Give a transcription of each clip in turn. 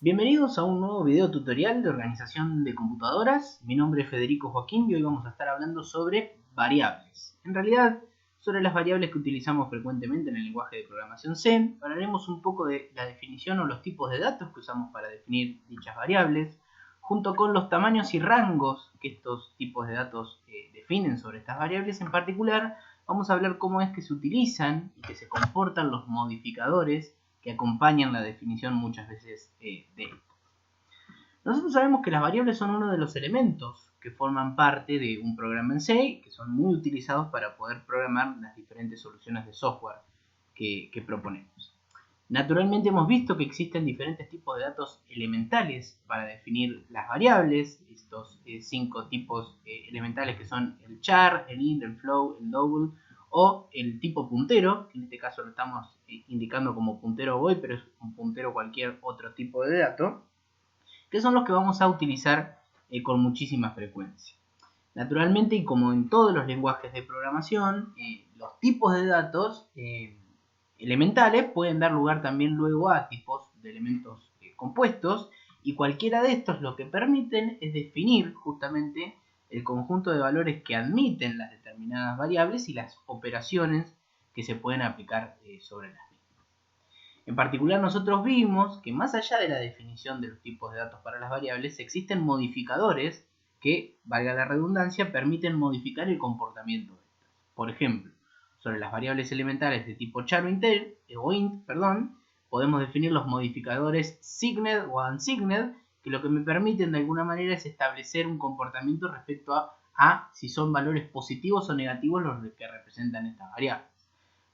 Bienvenidos a un nuevo video tutorial de organización de computadoras. Mi nombre es Federico Joaquín y hoy vamos a estar hablando sobre variables. En realidad, sobre las variables que utilizamos frecuentemente en el lenguaje de programación C. Hablaremos un poco de la definición o los tipos de datos que usamos para definir dichas variables, junto con los tamaños y rangos que estos tipos de datos definen sobre estas variables. En particular, vamos a hablar cómo es que se utilizan y que se comportan los modificadores que acompañan la definición muchas veces de esto. Nosotros sabemos que las variables son uno de los elementos que forman parte de un programa en C, que son muy utilizados para poder programar las diferentes soluciones de software que proponemos. Naturalmente hemos visto que existen diferentes tipos de datos elementales para definir las variables, estos 5 tipos elementales que son el char, el int, el float, el double o el tipo puntero, que en este caso lo estamos indicando como puntero void, pero es un puntero cualquier otro tipo de dato, que son los que vamos a utilizar con muchísima frecuencia. Naturalmente, y como en todos los lenguajes de programación, los tipos de datos elementales pueden dar lugar también luego a tipos de elementos compuestos, y cualquiera de estos lo que permiten es definir justamente el conjunto de valores que admiten las determinadas variables y las operaciones que se pueden aplicar sobre las mismas. En particular, nosotros vimos que más allá de la definición de los tipos de datos para las variables, existen modificadores que, valga la redundancia, permiten modificar el comportamiento de estas. Por ejemplo, sobre las variables elementales de tipo char o int, podemos definir los modificadores signed o unsigned, que lo que me permiten de alguna manera es establecer un comportamiento respecto a si son valores positivos o negativos los que representan estas variables.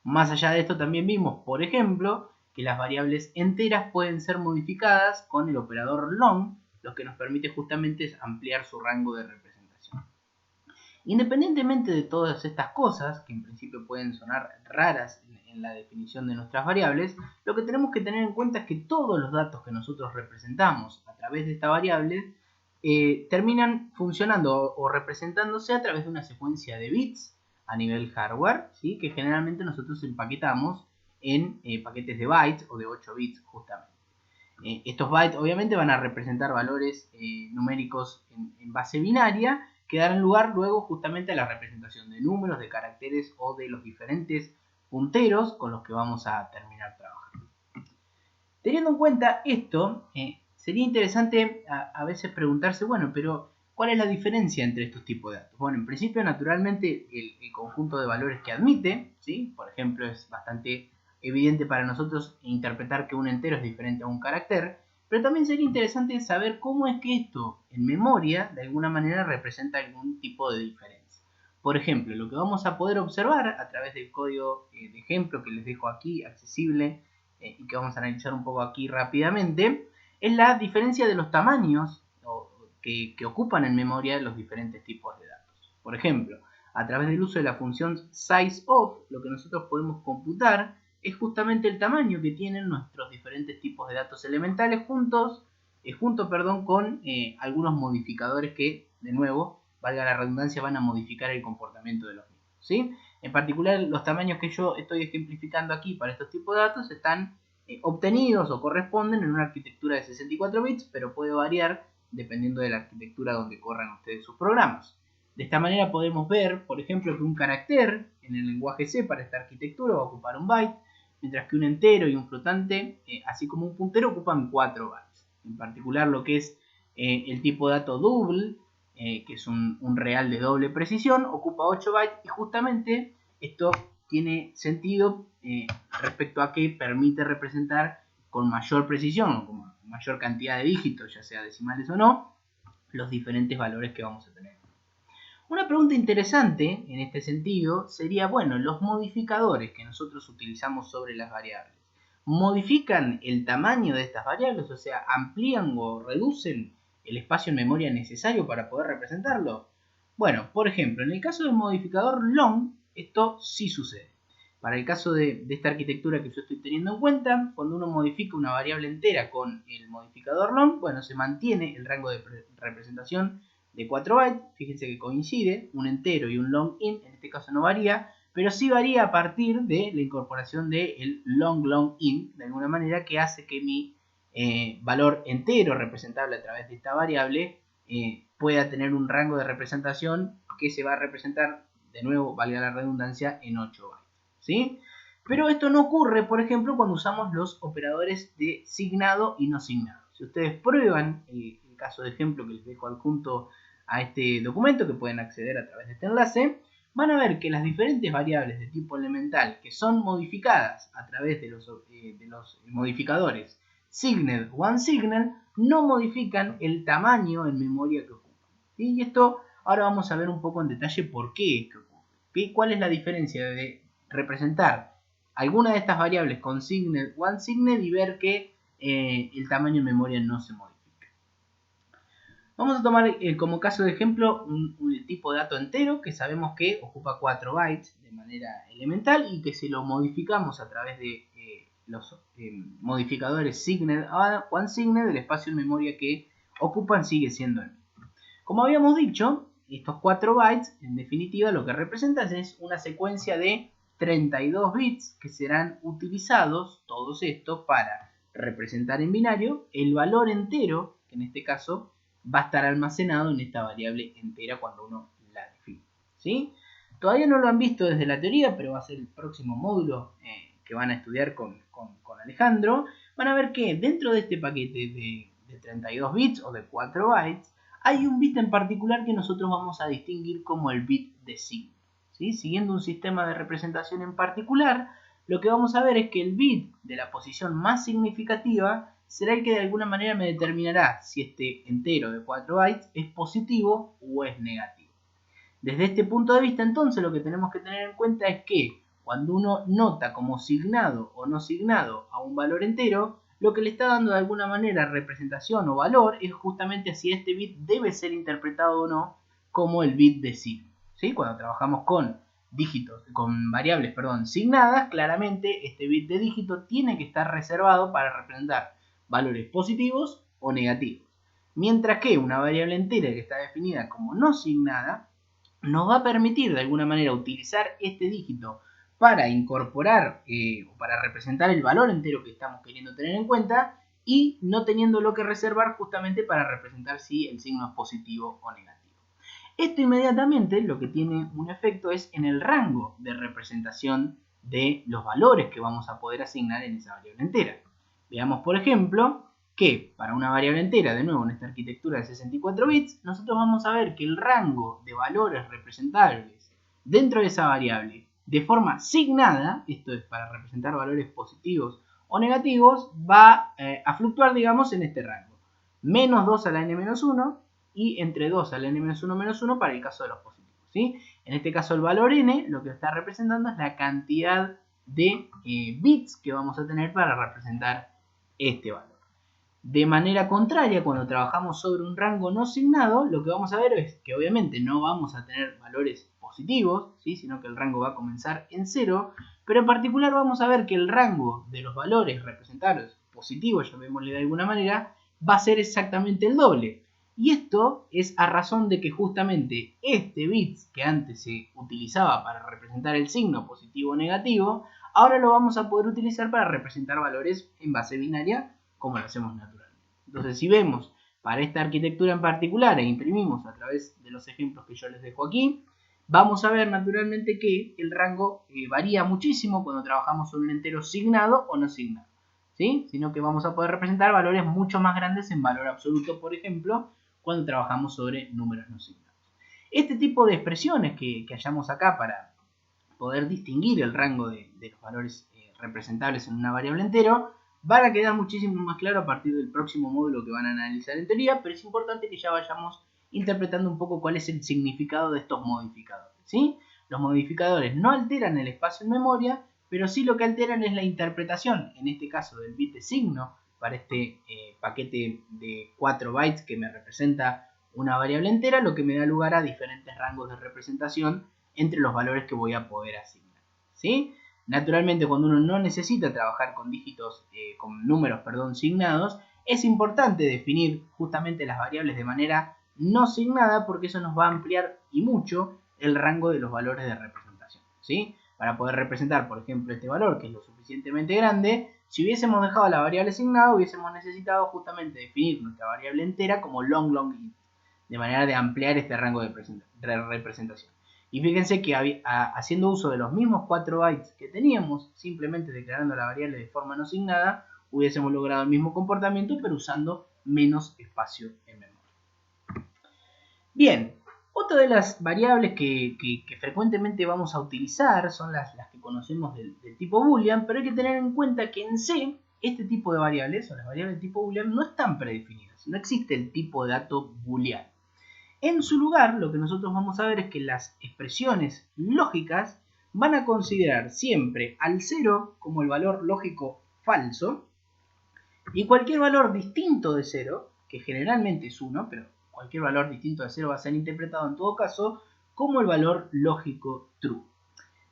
Más allá de esto también vimos, por ejemplo, que las variables enteras pueden ser modificadas con el operador long, lo que nos permite justamente ampliar su rango de representación. Independientemente de todas estas cosas, que en principio pueden sonar raras en la definición de nuestras variables, lo que tenemos que tener en cuenta es que todos los datos que nosotros representamos a través de esta variable terminan funcionando o representándose a través de una secuencia de bits a nivel hardware, ¿sí? Que generalmente nosotros empaquetamos en paquetes de bytes o de 8 bits justamente. Estos bytes obviamente van a representar valores numéricos en base binaria que darán lugar luego justamente a la representación de números, de caracteres o de los diferentes punteros con los que vamos a terminar trabajando. Teniendo en cuenta esto, sería interesante a veces preguntarse, bueno, pero ¿cuál es la diferencia entre estos tipos de datos? Bueno, en principio, naturalmente, el conjunto de valores que admite, ¿sí? Por ejemplo, es bastante evidente para nosotros interpretar que un entero es diferente a un carácter, pero también sería interesante saber cómo es que esto en memoria de alguna manera representa algún tipo de diferencia. Por ejemplo, lo que vamos a poder observar a través del código de ejemplo que les dejo aquí accesible y que vamos a analizar un poco aquí rápidamente, es la diferencia de los tamaños que ocupan en memoria los diferentes tipos de datos. Por ejemplo, a través del uso de la función sizeOf, lo que nosotros podemos computar es justamente el tamaño que tienen nuestros diferentes tipos de datos elementales junto con algunos modificadores que, de nuevo, valga la redundancia, van a modificar el comportamiento de los mismos, ¿sí? En particular, los tamaños que yo estoy ejemplificando aquí para estos tipos de datos están obtenidos o corresponden en una arquitectura de 64 bits, pero puede variar dependiendo de la arquitectura donde corran ustedes sus programas. De esta manera podemos ver, por ejemplo, que un carácter en el lenguaje C para esta arquitectura va a ocupar un byte, mientras que un entero y un flotante, así como un puntero, ocupan 4 bytes. En particular, lo que es el tipo de dato double, que es un real de doble precisión, ocupa 8 bytes, y justamente esto tiene sentido respecto a que permite representar con mayor precisión o con mayor cantidad de dígitos, ya sea decimales o no, los diferentes valores que vamos a tener. Una pregunta interesante en este sentido sería, bueno, los modificadores que nosotros utilizamos sobre las variables, ¿modifican el tamaño de estas variables? O sea, ¿amplían o reducen el espacio en memoria necesario para poder representarlo? Bueno, por ejemplo, en el caso del modificador long, esto sí sucede. Para el caso de esta arquitectura que yo estoy teniendo en cuenta, cuando uno modifica una variable entera con el modificador long, bueno, se mantiene el rango de representación de 4 bytes. Fíjense que coincide, un entero y un long int, en este caso no varía, pero sí varía a partir de la incorporación del long int, de alguna manera, que hace que mi valor entero representable a través de esta variable pueda tener un rango de representación que se va a representar, de nuevo, valga la redundancia, en 8 bytes, ¿sí? Pero esto no ocurre, por ejemplo, cuando usamos los operadores de signado y no signado. Si ustedes prueban el caso de ejemplo que les dejo adjunto a este documento, que pueden acceder a través de este enlace, van a ver que las diferentes variables de tipo elemental que son modificadas a través de los modificadores signed o unsigned no modifican el tamaño en memoria que ocupan. ¿Sí? Y esto ahora vamos a ver un poco en detalle por qué es que ocurre. ¿Cuál es la diferencia de representar alguna de estas variables con signed o unsigned y ver que el tamaño en memoria no se modifica? Vamos a tomar como caso de ejemplo un tipo de dato entero que sabemos que ocupa 4 bytes de manera elemental y que si lo modificamos a través de los modificadores signed o unsigned, el espacio en memoria que ocupan sigue siendo el mismo. Como habíamos dicho, estos 4 bytes en definitiva lo que representan es una secuencia de 32 bits que serán utilizados, todos estos, para representar en binario el valor entero, que en este caso va a estar almacenado en esta variable entera cuando uno la define, ¿sí? Todavía no lo han visto desde la teoría, pero va a ser el próximo módulo que van a estudiar con Alejandro. Van a ver que dentro de este paquete de 32 bits o de 4 bytes, hay un bit en particular que nosotros vamos a distinguir como el bit de signo, ¿sí? Siguiendo un sistema de representación en particular, lo que vamos a ver es que el bit de la posición más significativa será el que de alguna manera me determinará si este entero de 4 bytes es positivo o es negativo. Desde este punto de vista, entonces, lo que tenemos que tener en cuenta es que cuando uno nota como signado o no signado a un valor entero, lo que le está dando de alguna manera representación o valor es justamente si este bit debe ser interpretado o no como el bit de signo, ¿sí? Cuando trabajamos con dígitos, con variables, signadas, claramente este bit de dígito tiene que estar reservado para representar valores positivos o negativos. Mientras que una variable entera que está definida como no signada nos va a permitir de alguna manera utilizar este dígito para incorporar o para representar el valor entero que estamos queriendo tener en cuenta y no teniéndolo que reservar justamente para representar si el signo es positivo o negativo. Esto inmediatamente lo que tiene un efecto es en el rango de representación de los valores que vamos a poder asignar en esa variable entera. Veamos, por ejemplo, que para una variable entera, de nuevo en esta arquitectura de 64 bits, nosotros vamos a ver que el rango de valores representables dentro de esa variable de forma signada, esto es para representar valores positivos o negativos, va a fluctuar, digamos, en este rango. Menos 2 a la n-1 y entre 2 a la n-1 para el caso de los positivos, ¿sí? En este caso el valor n lo que está representando es la cantidad de bits que vamos a tener para representar este valor. De manera contraria, cuando trabajamos sobre un rango no signado, lo que vamos a ver es que obviamente no vamos a tener valores positivos, ¿sí? Sino que el rango va a comenzar en 0, pero en particular vamos a ver que el rango de los valores representados positivos, llamémosle de alguna manera, va a ser exactamente el doble. Y esto es a razón de que justamente este bit que antes se utilizaba para representar el signo positivo o negativo, ahora lo vamos a poder utilizar para representar valores en base binaria como lo hacemos naturalmente. Entonces, si vemos para esta arquitectura en particular e imprimimos a través de los ejemplos que yo les dejo aquí, vamos a ver naturalmente que el rango varía muchísimo cuando trabajamos sobre un entero signado o no signado, ¿sí? Sino que vamos a poder representar valores mucho más grandes en valor absoluto, por ejemplo, cuando trabajamos sobre números no signados. Este tipo de expresiones que hallamos acá para poder distinguir el rango de los valores representables en una variable entero van a quedar muchísimo más claro a partir del próximo módulo que van a analizar en teoría, pero es importante que ya vayamos interpretando un poco cuál es el significado de estos modificadores, ¿sí? Los modificadores no alteran el espacio en memoria, pero sí lo que alteran es la interpretación, en este caso del bit de signo, para este paquete de 4 bytes que me representa una variable entera, lo que me da lugar a diferentes rangos de representación entre los valores que voy a poder asignar, ¿sí? Naturalmente, cuando uno no necesita trabajar con dígitos, con números, signados, es importante definir justamente las variables de manera no signada porque eso nos va a ampliar y mucho el rango de los valores de representación, ¿sí? Para poder representar, por ejemplo, este valor que es lo suficientemente grande, Si hubiésemos dejado la variable asignada, hubiésemos necesitado justamente definir nuestra variable entera como long int, de manera de ampliar este rango de representación. Y fíjense que haciendo uso de los mismos 4 bytes que teníamos, simplemente declarando la variable de forma no asignada, hubiésemos logrado el mismo comportamiento, pero usando menos espacio en memoria. Bien, otra de las variables que frecuentemente vamos a utilizar son las que conocemos del tipo boolean, pero hay que tener en cuenta que en C, este tipo de variables, o las variables de tipo boolean, no están predefinidas. No existe el tipo de dato booleano. En su lugar, lo que nosotros vamos a ver es que las expresiones lógicas van a considerar siempre al 0 como el valor lógico falso, y cualquier valor distinto de 0, que generalmente es 1, pero cualquier valor distinto de 0 va a ser interpretado en todo caso como el valor lógico true.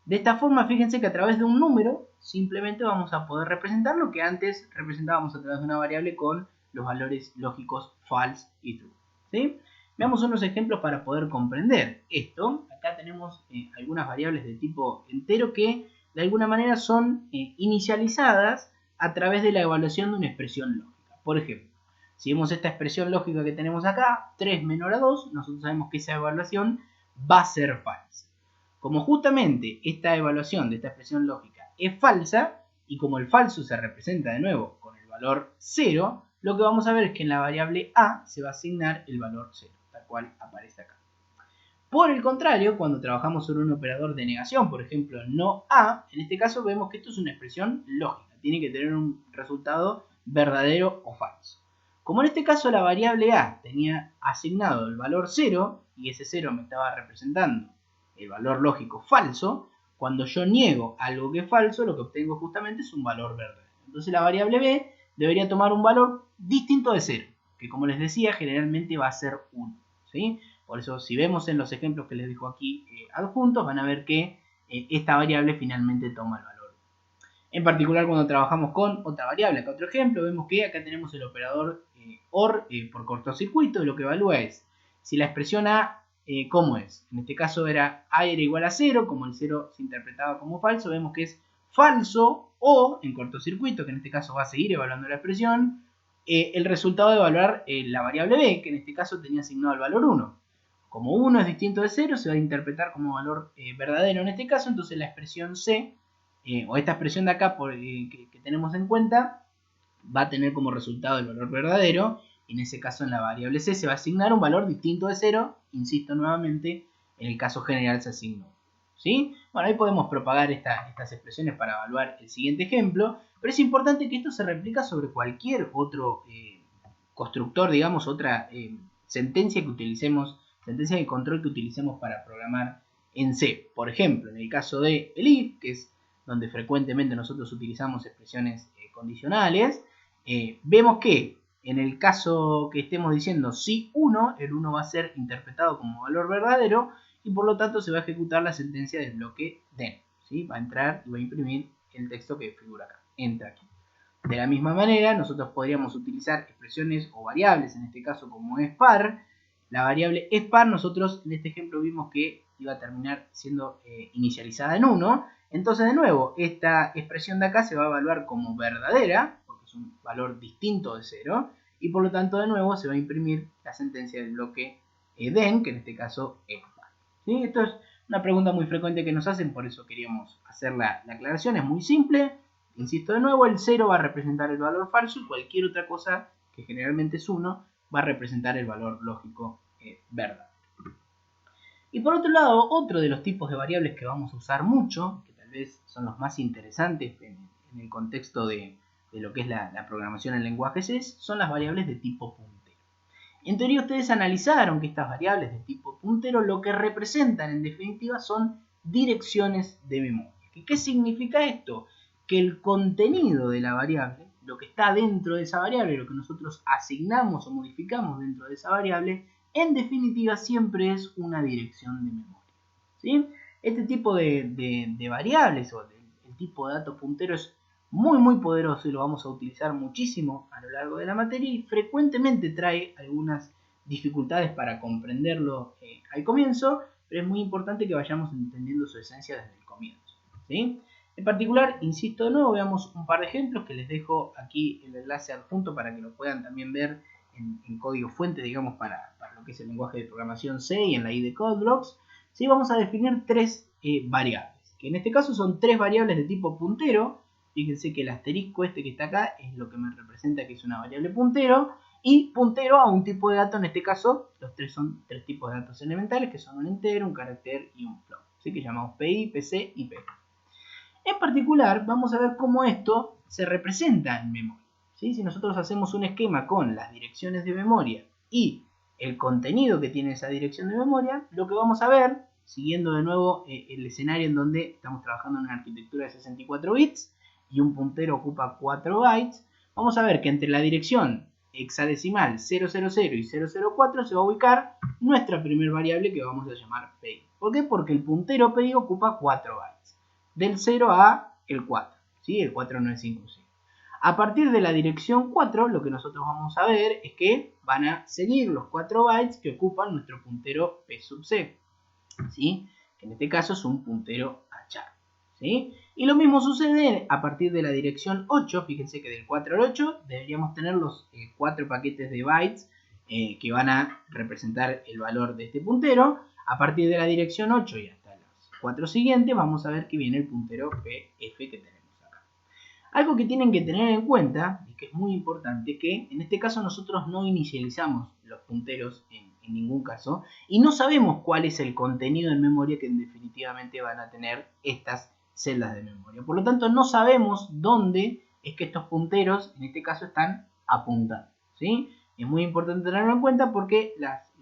De esta forma, fíjense que a través de un número simplemente vamos a poder representar lo que antes representábamos a través de una variable con los valores lógicos false y true. ¿Sí? Veamos unos ejemplos para poder comprender esto. Acá tenemos algunas variables de tipo entero que de alguna manera son inicializadas a través de la evaluación de una expresión lógica. Por ejemplo, si vemos esta expresión lógica que tenemos acá, 3 menor a 2, nosotros sabemos que esa evaluación va a ser falsa. Como justamente esta evaluación de esta expresión lógica es falsa, y como el falso se representa de nuevo con el valor 0, lo que vamos a ver es que en la variable a se va a asignar el valor 0, tal cual aparece acá. Por el contrario, cuando trabajamos sobre un operador de negación, por ejemplo, no a, en este caso vemos que esto es una expresión lógica, tiene que tener un resultado verdadero o falso. Como en este caso la variable a tenía asignado el valor 0, y ese 0 me estaba representando el valor lógico falso, cuando yo niego algo que es falso, lo que obtengo justamente es un valor verdadero. Entonces la variable b debería tomar un valor distinto de 0, que como les decía, generalmente va a ser 1. ¿Sí? Por eso, si vemos en los ejemplos que les dejo aquí adjuntos, van a ver que esta variable finalmente toma el valor. En particular, cuando trabajamos con otra variable, acá otro ejemplo, vemos que acá tenemos el operador OR por cortocircuito, y lo que evalúa es si la expresión A, ¿cómo es? En este caso a era igual a 0, como el 0 se interpretaba como falso, vemos que es falso, o en cortocircuito, que en este caso va a seguir evaluando la expresión, el resultado de evaluar la variable B, que en este caso tenía asignado el valor 1. Como 1 es distinto de 0, se va a interpretar como valor verdadero en este caso, entonces la expresión C, o esta expresión de acá que tenemos en cuenta, va a tener como resultado el valor verdadero. En ese caso, en la variable C se va a asignar un valor distinto de 0, insisto nuevamente, en el caso general se asignó. ¿Sí? Bueno, ahí podemos propagar estas expresiones para evaluar el siguiente ejemplo, pero es importante que esto se replica sobre cualquier otro constructor, digamos, otra sentencia que utilicemos, sentencia de control que utilicemos para programar en C. Por ejemplo, en el caso de el if, que es donde frecuentemente nosotros utilizamos expresiones condicionales, vemos que en el caso que estemos diciendo si 1, el 1 va a ser interpretado como valor verdadero, y por lo tanto se va a ejecutar la sentencia del bloque then. ¿Sí? Va a entrar y va a imprimir el texto que figura acá. Entra aquí. De la misma manera, nosotros podríamos utilizar expresiones o variables, en este caso como spar. La variable spar, nosotros en este ejemplo vimos que iba a terminar siendo inicializada en 1. Entonces, de nuevo, esta expresión de acá se va a evaluar como verdadera, porque es un valor distinto de 0, y por lo tanto, de nuevo, se va a imprimir la sentencia del bloque then, que en este caso es spar. ¿Sí? Esto es una pregunta muy frecuente que nos hacen, por eso queríamos hacer la aclaración. Es muy simple. Insisto de nuevo, el 0 va a representar el valor falso, y cualquier otra cosa, que generalmente es 1, va a representar el valor lógico verdadero. Y por otro lado, otro de los tipos de variables que vamos a usar mucho, que tal vez son los más interesantes en el contexto de lo que es la programación en lenguajes C, son las variables de tipo puntero. En teoría ustedes analizaron que estas variables de tipo puntero lo que representan en definitiva son direcciones de memoria. ¿Qué significa esto? Que el contenido de la variable, lo que está dentro de esa variable, lo que nosotros asignamos o modificamos dentro de esa variable, en definitiva siempre es una dirección de memoria. ¿Sí? Este tipo de variables o el tipo de dato puntero es muy poderoso y lo vamos a utilizar muchísimo a lo largo de la materia, y frecuentemente trae algunas dificultades para comprenderlo al comienzo, pero es muy importante que vayamos entendiendo su esencia desde el comienzo. ¿Sí? En particular, insisto de nuevo, veamos un par de ejemplos que les dejo aquí el enlace adjunto para que lo puedan también ver en código fuente, digamos, para lo que es el lenguaje de programación C y en la IDE CodeBlocks. ¿Sí? Vamos a definir tres variables, que en este caso son tres variables de tipo puntero. Fíjense que el asterisco este que está acá es lo que me representa que es una variable puntero, y puntero a un tipo de dato. En este caso, los tres son tres tipos de datos elementales, que son un entero, un carácter y un float, ¿sí? Que llamamos PI, PC y PP. En particular, vamos a ver cómo esto se representa en memoria. ¿Sí? Si nosotros hacemos un esquema con las direcciones de memoria y el contenido que tiene esa dirección de memoria, lo que vamos a ver, siguiendo de nuevo el escenario en donde estamos trabajando en una arquitectura de 64 bits y un puntero ocupa 4 bytes, vamos a ver que entre la dirección hexadecimal 000 y 004 se va a ubicar nuestra primera variable que vamos a llamar PI. ¿Por qué? Porque el puntero PI ocupa 4 bytes. Del 0 a el 4, ¿sí? El 4 no es inclusive. A partir de la dirección 4, lo que nosotros vamos a ver es que van a seguir los 4 bytes que ocupan nuestro puntero P sub C, ¿sí? Que en este caso es un puntero a char, ¿sí? Y lo mismo sucede a partir de la dirección 8, fíjense que del 4 al 8 deberíamos tener los 4 paquetes de bytes que van a representar el valor de este puntero. A partir de la dirección 8 y hasta los 4 siguientes vamos a ver que viene el puntero PF que tenemos acá. Algo que tienen que tener en cuenta, y que es muy importante, que en este caso nosotros no inicializamos los punteros en ningún caso, y no sabemos cuál es el contenido en memoria que definitivamente van a tener estas celdas de memoria. Por lo tanto, no sabemos dónde es que estos punteros, en este caso, están apuntando, ¿sí? Es muy importante tenerlo en cuenta porque las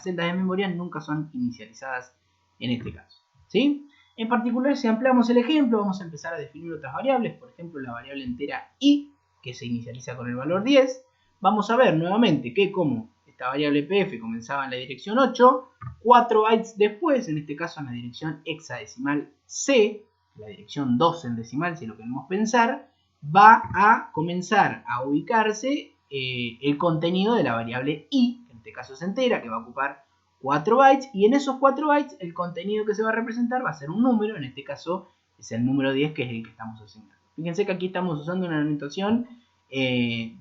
celdas de memoria nunca son inicializadas en este caso, ¿sí? En particular, si ampliamos el ejemplo, vamos a empezar a definir otras variables, por ejemplo, la variable entera i, que se inicializa con el valor 10. Vamos a ver nuevamente que como esta variable pf comenzaba en la dirección 8, 4 bytes después, en este caso en la dirección hexadecimal c, la dirección 2 en decimal si lo queremos pensar, va a comenzar a ubicarse el contenido de la variable i, que en este caso es entera, que va a ocupar 4 bytes, y en esos 4 bytes el contenido que se va a representar va a ser un número, en este caso es el número 10, que es el que estamos asignando. Fíjense que aquí estamos usando una notación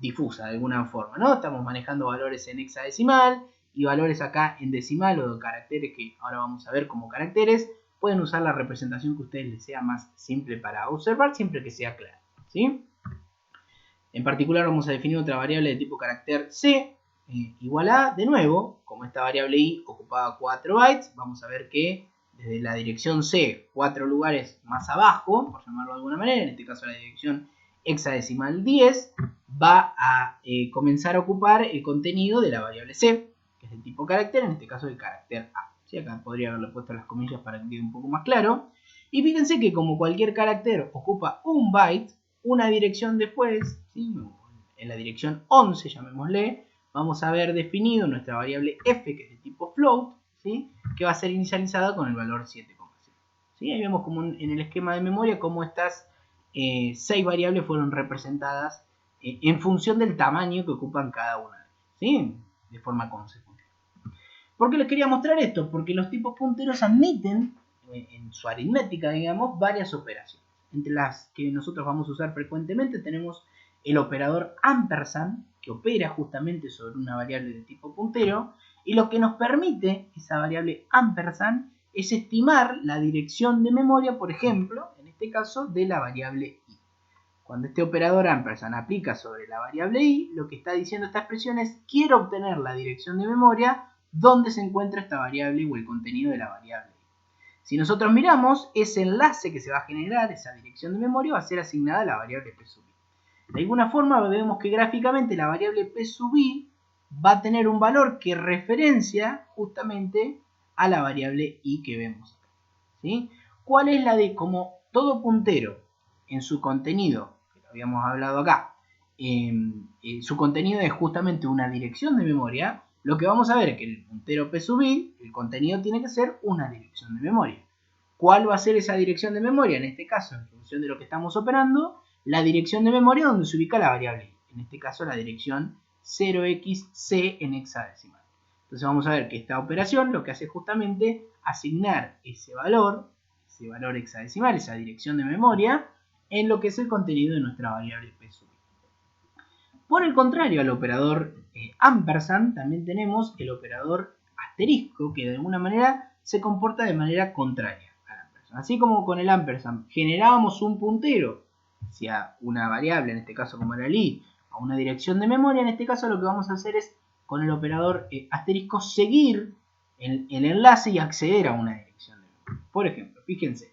difusa de alguna forma, ¿no? Estamos manejando valores en hexadecimal y valores acá en decimal o de caracteres que ahora vamos a ver como caracteres. Pueden usar la representación que a ustedes les sea más simple para observar, siempre que sea clara, ¿sí? En particular vamos a definir otra variable de tipo carácter C, igual a, de nuevo, como esta variable i ocupaba 4 bytes, vamos a ver que desde la dirección C, 4 lugares más abajo, por llamarlo de alguna manera, en este caso la dirección hexadecimal 10, va a comenzar a ocupar el contenido de la variable C, que es de tipo carácter, en este caso el carácter A. ¿Sí? Acá podría haberle puesto las comillas para que quede un poco más claro. Y fíjense que como cualquier carácter ocupa un byte, una dirección después, ¿sí? En la dirección 11, llamémosle, vamos a haber definido nuestra variable f, que es de tipo float, ¿sí? Que va a ser inicializada con el valor 7,0. ¿Sí? Ahí vemos como en el esquema de memoria cómo estas 6 variables fueron representadas en función del tamaño que ocupan cada una de ellas, ¿sí? De forma consecutiva. ¿Por qué les quería mostrar esto? Porque los tipos punteros admiten en su aritmética, digamos, varias operaciones. Entre las que nosotros vamos a usar frecuentemente tenemos el operador ampersand, que opera justamente sobre una variable de tipo puntero, y lo que nos permite esa variable ampersand es estimar la dirección de memoria, por ejemplo, en este caso, de la variable i. Cuando este operador ampersand aplica sobre la variable i, lo que está diciendo esta expresión es quiero obtener la dirección de memoria donde se encuentra esta variable o el contenido de la variable. Si nosotros miramos, ese enlace que se va a generar, esa dirección de memoria, va a ser asignada a la variable p sub i. De alguna forma vemos que gráficamente la variable p sub i va a tener un valor que referencia justamente a la variable i que vemos acá, ¿sí? ¿Cuál es la de, como todo puntero en su contenido, que lo habíamos hablado acá, su contenido es justamente una dirección de memoria? Lo que vamos a ver es que el puntero p sub i, el contenido tiene que ser una dirección de memoria. ¿Cuál va a ser esa dirección de memoria? En este caso, en función de lo que estamos operando, la dirección de memoria donde se ubica la variable i. En este caso, la dirección 0xc en hexadecimal. Entonces vamos a ver que esta operación lo que hace es justamente asignar ese valor, ese valor hexadecimal, esa dirección de memoria, en lo que es el contenido de nuestra variable p sub i. Por el contrario al operador ampersand, también tenemos el operador asterisco, que de alguna manera se comporta de manera contraria al ampersand. Así como con el ampersand generábamos un puntero hacia una variable, en este caso como era el i, a una dirección de memoria, en este caso lo que vamos a hacer es con el operador asterisco seguir el enlace y acceder a una dirección de memoria. Por ejemplo, fíjense,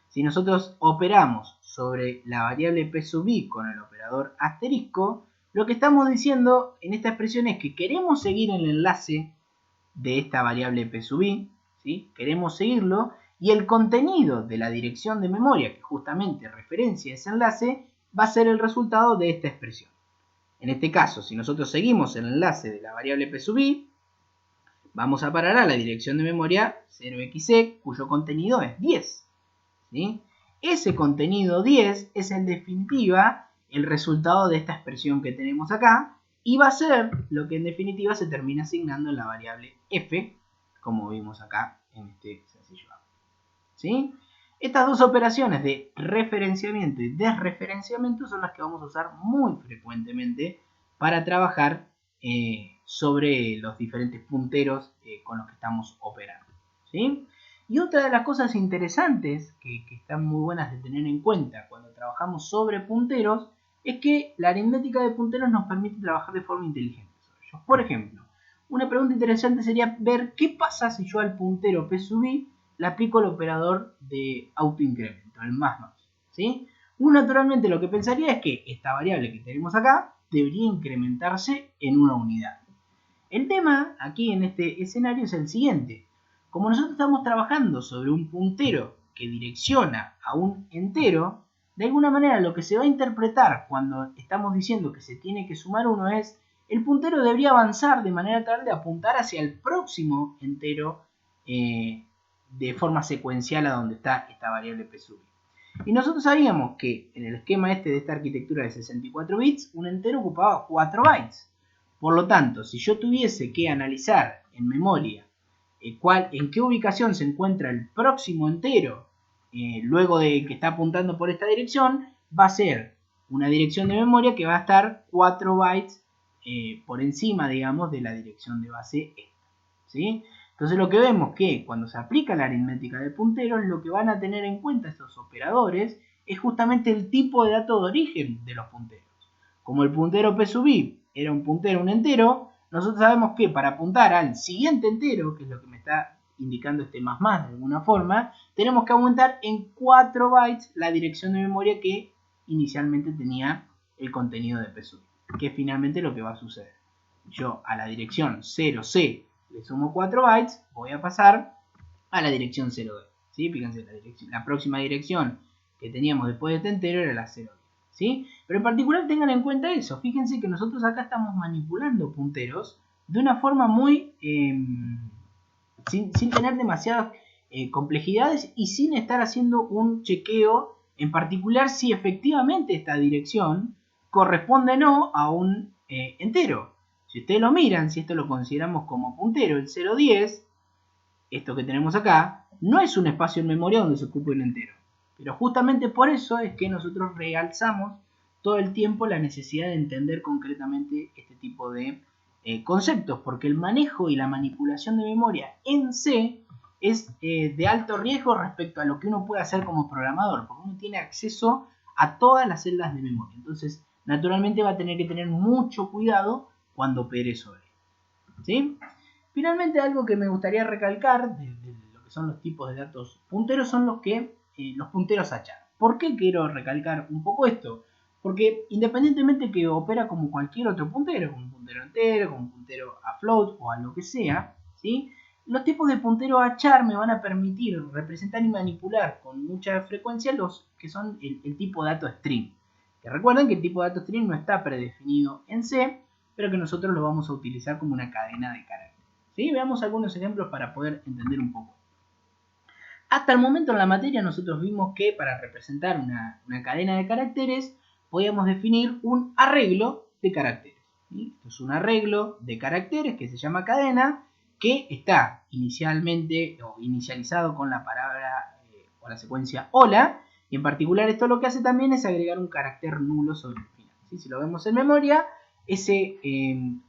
si nosotros operamos sobre la variable p sub i con el operador asterisco, lo que estamos diciendo en esta expresión es que queremos seguir el enlace de esta variable p sub i, ¿sí? Queremos seguirlo, y el contenido de la dirección de memoria que justamente referencia ese enlace va a ser el resultado de esta expresión. En este caso, si nosotros seguimos el enlace de la variable p sub i, vamos a parar a la dirección de memoria 0xe, cuyo contenido es 10. ¿Sí? Ese contenido 10 es en definitiva el resultado de esta expresión que tenemos acá, y va a ser lo que en definitiva se termina asignando en la variable f, como vimos acá en este sencillo ejemplo. ¿Sí? Estas dos operaciones de referenciamiento y desreferenciamiento son las que vamos a usar muy frecuentemente para trabajar sobre los diferentes punteros con los que estamos operando. ¿Sí? Y otra de las cosas interesantes que están muy buenas de tener en cuenta cuando trabajamos sobre punteros es que la aritmética de punteros nos permite trabajar de forma inteligente sobre ellos. Por ejemplo, una pregunta interesante sería ver qué pasa si yo al puntero p sub i le aplico el operador de autoincremento, el más. ¿Sí? Uno naturalmente lo que pensaría es que esta variable que tenemos acá debería incrementarse en una unidad. El tema aquí en este escenario es el siguiente. Como nosotros estamos trabajando sobre un puntero que direcciona a un entero, de alguna manera lo que se va a interpretar cuando estamos diciendo que se tiene que sumar 1 es el puntero debería avanzar de manera tal de apuntar hacia el próximo entero de forma secuencial a donde está esta variable p sub i. Y nosotros sabíamos que en el esquema este de esta arquitectura de 64 bits, un entero ocupaba 4 bytes. Por lo tanto, si yo tuviese que analizar en memoria en qué ubicación se encuentra el próximo entero luego de que está apuntando por esta dirección, va a ser una dirección de memoria que va a estar 4 bytes por encima, digamos, de la dirección de base esta. ¿Sí? Entonces lo que vemos que cuando se aplica la aritmética de punteros, lo que van a tener en cuenta estos operadores es justamente el tipo de dato de origen de los punteros. Como el puntero p sub i era un puntero, un entero, nosotros sabemos que para apuntar al siguiente entero, que es lo que me está indicando este más de alguna forma, tenemos que aumentar en 4 bytes la dirección de memoria que inicialmente tenía el contenido de p sub i, que es finalmente lo que va a suceder. Yo a la dirección 0c le sumo 4 bytes, voy a pasar a la dirección 0d. ¿Sí? Fíjense, la próxima dirección que teníamos después de este entero era la 0d. ¿Sí? Pero en particular tengan en cuenta eso. Fíjense que nosotros acá estamos manipulando punteros de una forma muy sin tener demasiadas complejidades y sin estar haciendo un chequeo en particular si efectivamente esta dirección corresponde o no a un entero. Si ustedes lo miran, si esto lo consideramos como puntero, el 010, esto que tenemos acá, no es un espacio en memoria donde se ocupe un entero. Pero justamente por eso es que nosotros realzamos todo el tiempo la necesidad de entender concretamente este tipo de conceptos, porque el manejo y la manipulación de memoria en C es de alto riesgo respecto a lo que uno puede hacer como programador, porque uno tiene acceso a todas las celdas de memoria. Entonces, naturalmente va a tener que tener mucho cuidado cuando opere sobre él. ¿Sí? Finalmente, algo que me gustaría recalcar de lo que son los tipos de datos punteros son los punteros a char. ¿Por qué quiero recalcar un poco esto? Porque independientemente que opera como cualquier otro puntero, como un puntero entero, como un puntero a float o a lo que sea, ¿sí? Los tipos de puntero a char me van a permitir representar y manipular con mucha frecuencia los que son el tipo de dato string. Que recuerden que el tipo de dato string no está predefinido en C, pero que nosotros lo vamos a utilizar como una cadena de caracteres. ¿Sí? Veamos algunos ejemplos para poder entender un poco. Hasta el momento en la materia nosotros vimos que para representar una cadena de caracteres podíamos definir un arreglo de caracteres. ¿Sí? Esto es un arreglo de caracteres que se llama cadena, que está inicialmente o inicializado con la palabra o la secuencia hola, y en particular esto lo que hace también es agregar un carácter nulo sobre el final. ¿Sí? Si lo vemos en memoria, ese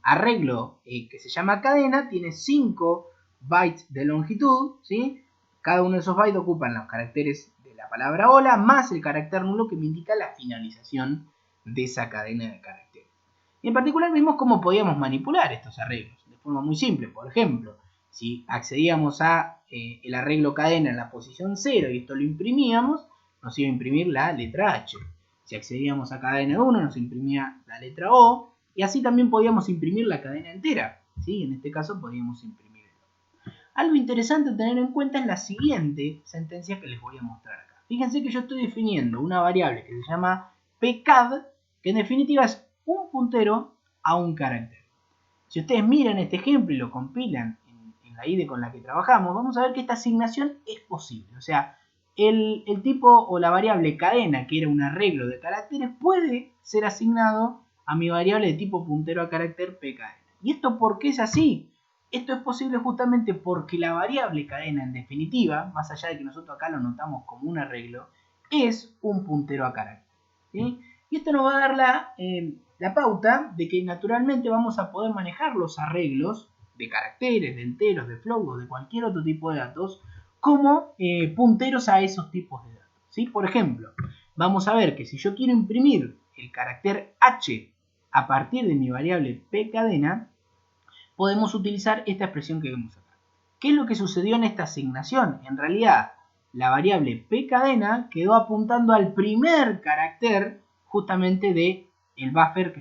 arreglo que se llama cadena tiene 5 bytes de longitud, ¿sí? Cada uno de esos bytes ocupan los caracteres de la palabra hola más el carácter nulo que me indica la finalización de esa cadena de caracteres. Y en particular vimos cómo podíamos manipular estos arreglos de forma muy simple. Por ejemplo, si accedíamos a el arreglo cadena en la posición 0 y esto lo imprimíamos, nos iba a imprimir la letra H. Si accedíamos a cadena 1 nos imprimía la letra O, y así también podíamos imprimir la cadena entera. ¿Sí? En este caso podíamos imprimir. Algo interesante a tener en cuenta es la siguiente sentencia que les voy a mostrar acá. Fíjense que yo estoy definiendo una variable que se llama pcad, que en definitiva es un puntero a un carácter. Si ustedes miran este ejemplo y lo compilan en la IDE con la que trabajamos, vamos a ver que esta asignación es posible. O sea, el tipo o la variable cadena, que era un arreglo de caracteres, puede ser asignado a mi variable de tipo puntero a carácter pcadena. ¿Y esto por qué es así? Esto es posible justamente porque la variable cadena, en definitiva, más allá de que nosotros acá lo notamos como un arreglo, es un puntero a carácter. ¿Sí? Y esto nos va a dar la pauta de que naturalmente vamos a poder manejar los arreglos de caracteres, de enteros, de float o de cualquier otro tipo de datos como punteros a esos tipos de datos. ¿Sí? Por ejemplo, vamos a ver que si yo quiero imprimir el carácter H a partir de mi variable pcadena, podemos utilizar esta expresión que vemos acá. ¿Qué es lo que sucedió en esta asignación? En realidad, la variable pcadena quedó apuntando al primer carácter justamente del buffer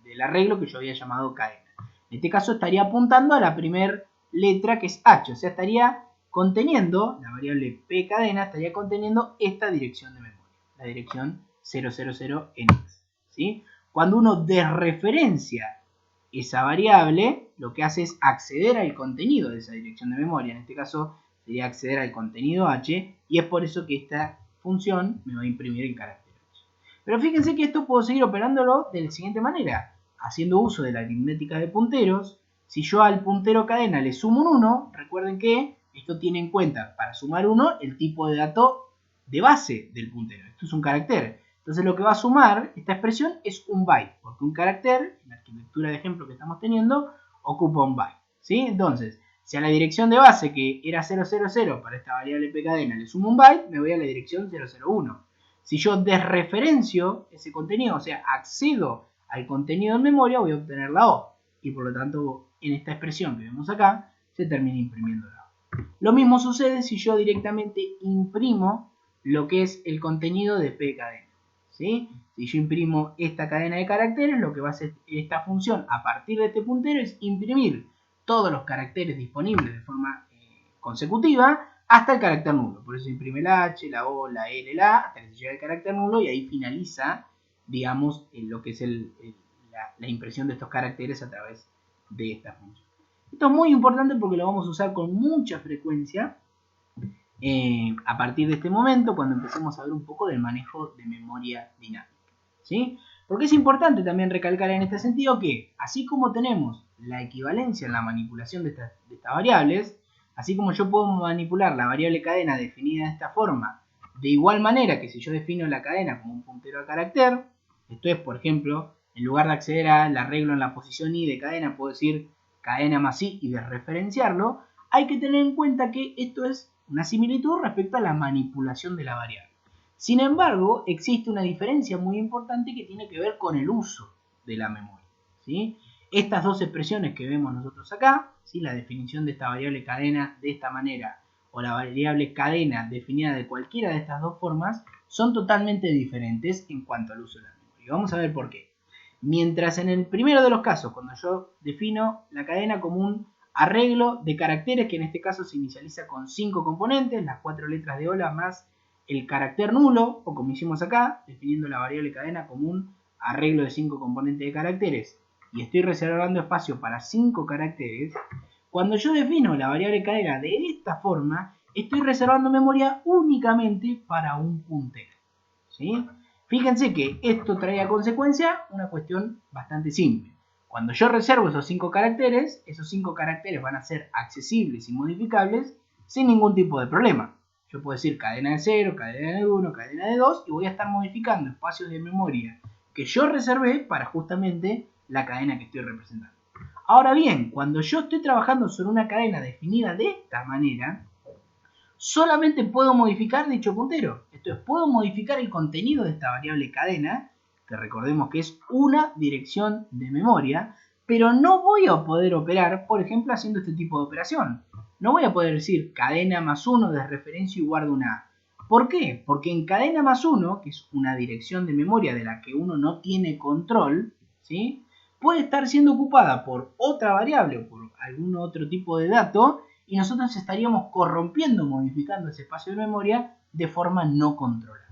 del arreglo que yo había llamado cadena. En este caso estaría apuntando a la primera letra, que es H, o sea, estaría conteniendo, la variable pcadena estaría conteniendo esta dirección de memoria, la dirección 000 en X. ¿Sí? Cuando uno desreferencia esa variable, lo que hace es acceder al contenido de esa dirección de memoria. En este caso sería acceder al contenido H, y es por eso que esta función me va a imprimir el carácter H. Pero fíjense que esto puedo seguir operándolo de la siguiente manera, haciendo uso de la aritmética de punteros. Si yo al puntero cadena le sumo un 1, recuerden que esto tiene en cuenta, para sumar 1, el tipo de dato de base del puntero. Esto es un carácter. Entonces lo que va a sumar esta expresión es un byte, porque un carácter, en la arquitectura de ejemplo que estamos teniendo, ocupa un byte. ¿Sí? Entonces, si a la dirección de base, que era 000 para esta variable pcadena, le sumo un byte, me voy a la dirección 001. Si yo desreferencio ese contenido, o sea, accedo al contenido en memoria, voy a obtener la O. Y por lo tanto, en esta expresión que vemos acá, se termina imprimiendo la O. Lo mismo sucede si yo directamente imprimo lo que es el contenido de pcadena. ¿Sí? Si yo imprimo esta cadena de caracteres, lo que va a hacer esta función a partir de este puntero es imprimir todos los caracteres disponibles de forma consecutiva hasta el carácter nulo. Por eso imprime la H, la O, la L, la A, hasta que se llega al carácter nulo, y ahí finaliza, digamos, lo que es la impresión de estos caracteres a través de esta función. Esto es muy importante porque lo vamos a usar con mucha frecuencia a partir de este momento, cuando empecemos a ver un poco del manejo de memoria dinámica. ¿Sí? Porque es importante también recalcar en este sentido que, así como tenemos la equivalencia en la manipulación de estas variables, así como yo puedo manipular la variable cadena definida de esta forma, de igual manera que si yo defino la cadena como un puntero a carácter, esto es, por ejemplo, en lugar de acceder al arreglo en la posición i de cadena, puedo decir cadena más i y desreferenciarlo, hay que tener en cuenta que esto es una similitud respecto a la manipulación de la variable. Sin embargo, existe una diferencia muy importante que tiene que ver con el uso de la memoria. ¿Sí? Estas dos expresiones que vemos nosotros acá, ¿sí? La definición de esta variable cadena de esta manera o la variable cadena definida de cualquiera de estas dos formas, son totalmente diferentes en cuanto al uso de la memoria. Vamos a ver por qué. Mientras en el primero de los casos, cuando yo defino la cadena como un arreglo de caracteres, que en este caso se inicializa con 5 componentes, las 4 letras de hola más el carácter nulo, o como hicimos acá, definiendo la variable cadena como un arreglo de 5 componentes de caracteres, y estoy reservando espacio para 5 caracteres. Cuando yo defino la variable cadena de esta forma, estoy reservando memoria únicamente para un puntero. ¿Sí? Fíjense que esto trae a consecuencia una cuestión bastante simple. Cuando yo reservo esos 5 caracteres van a ser accesibles y modificables sin ningún tipo de problema. Yo puedo decir cadena de 0, cadena de 1, cadena de 2 y voy a estar modificando espacios de memoria que yo reservé para justamente la cadena que estoy representando. Ahora bien, cuando yo estoy trabajando sobre una cadena definida de esta manera, solamente puedo modificar dicho puntero. Esto es, puedo modificar el contenido de esta variable cadena, que recordemos que es una dirección de memoria, pero no voy a poder operar, por ejemplo, haciendo este tipo de operación. No voy a poder decir cadena más 1 de referencia y guardo una A. ¿Por qué? Porque en cadena más 1, que es una dirección de memoria de la que uno no tiene control, ¿sí?, puede estar siendo ocupada por otra variable o por algún otro tipo de dato y nosotros estaríamos corrompiendo, modificando ese espacio de memoria de forma no controlada,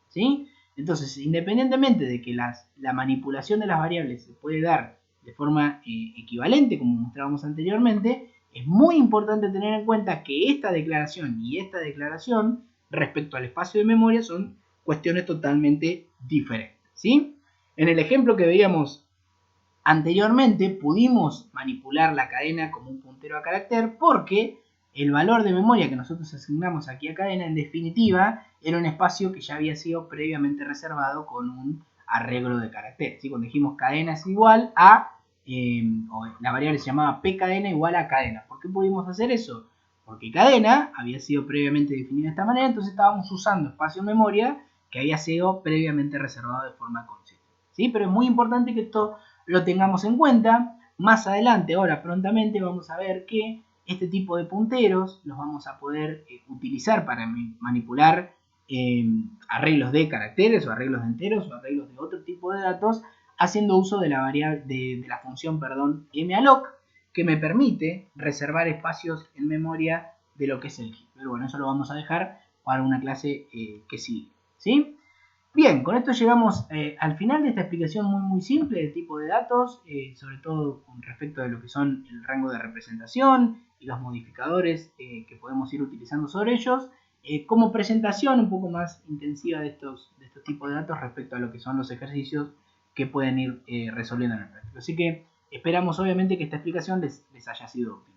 ¿sí? Entonces, independientemente de que la manipulación de las variables se puede dar de forma equivalente, como mostrábamos anteriormente, es muy importante tener en cuenta que esta declaración y esta declaración respecto al espacio de memoria son cuestiones totalmente diferentes, ¿sí? En el ejemplo que veíamos anteriormente pudimos manipular la cadena como un puntero a carácter porque el valor de memoria que nosotros asignamos aquí a cadena en definitiva era un espacio que ya había sido previamente reservado con un arreglo de caracteres, ¿sí? Cuando dijimos cadena es igual a, o la variable se llamaba pcadena igual a cadena. ¿Por qué pudimos hacer eso? Porque cadena había sido previamente definida de esta manera, entonces estábamos usando espacio de memoria que había sido previamente reservado de forma consciente, ¿sí? Pero es muy importante que esto lo tengamos en cuenta. Más adelante, ahora prontamente, vamos a ver que este tipo de punteros los vamos a poder utilizar para manipular arreglos de caracteres o arreglos de enteros o arreglos de otro tipo de datos, haciendo uso de la variable de la función, malloc, que me permite reservar espacios en memoria de lo que es el heap. Pero bueno, eso lo vamos a dejar para una clase que sigue, ¿sí? Bien, con esto llegamos al final de esta explicación muy simple del tipo de datos, sobre todo con respecto a lo que son el rango de representación y los modificadores que podemos ir utilizando sobre ellos, como presentación un poco más intensiva de estos tipos de datos respecto a lo que son los ejercicios que pueden ir resolviendo en el práctico. Así que esperamos obviamente que esta explicación les haya sido útil.